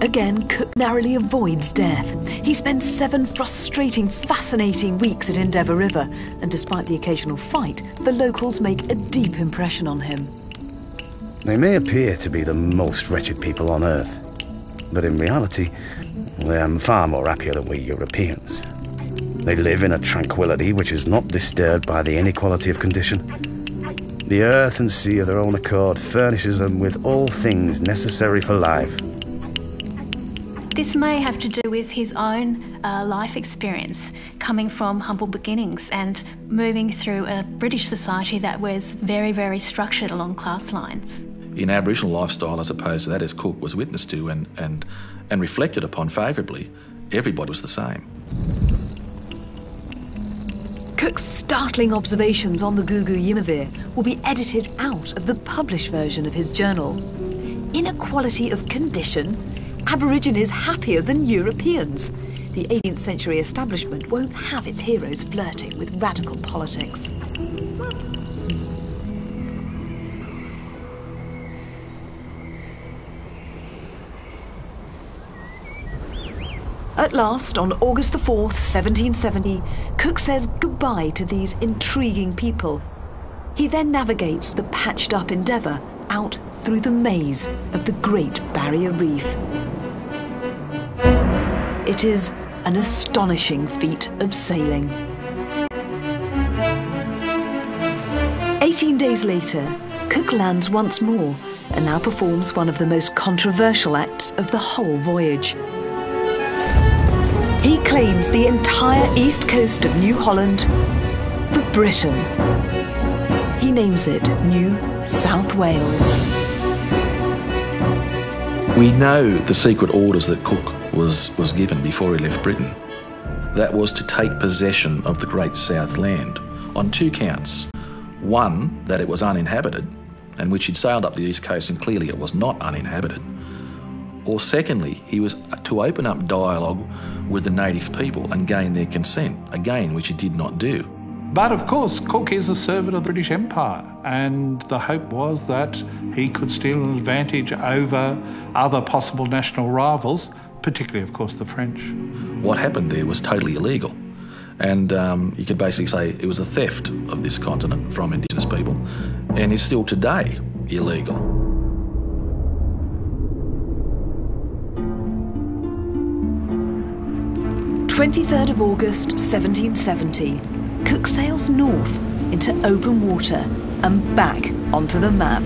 Again, Cook narrowly avoids death. He spends 7 frustrating, fascinating weeks at Endeavour River, and despite the occasional fight, the locals make a deep impression on him. They may appear to be the most wretched people on Earth, but in reality, they're far more happier than we Europeans. They live in a tranquility which is not disturbed by the inequality of condition. The earth and sea of their own accord furnishes them with all things necessary for life. This may have to do with his own life experience, coming from humble beginnings and moving through a British society that was very, very structured along class lines. In Aboriginal lifestyle, as opposed to that, as Cook was witness to and reflected upon favourably, everybody was the same. Cook's startling observations on the Guugu Yimithirr will be edited out of the published version of his journal. Inequality of condition? Aborigines happier than Europeans. The 18th century establishment won't have its heroes flirting with radical politics. At last, on August the 4th, 1770, Cook says goodbye to these intriguing people. He then navigates the patched-up Endeavour out through the maze of the Great Barrier Reef. It is an astonishing feat of sailing. 18 days later, Cook lands once more and now performs one of the most controversial acts of the whole voyage. He claims the entire east coast of New Holland for Britain. He names it New South Wales. We know the secret orders that Cook was given before he left Britain. That was to take possession of the Great South Land on 2 counts. One, that it was uninhabited, and which he'd sailed up the east coast and clearly it was not uninhabited. Or secondly, he was to open up dialogue with the native people and gain their consent, again, which he did not do. But of course, Cook is a servant of the British Empire, and the hope was that he could steal an advantage over other possible national rivals, particularly, of course, the French. What happened there was totally illegal. And you could basically say it was a theft of this continent from Indigenous people, and is still today illegal. 23rd of August 1770, Cook sails north into open water and back onto the map.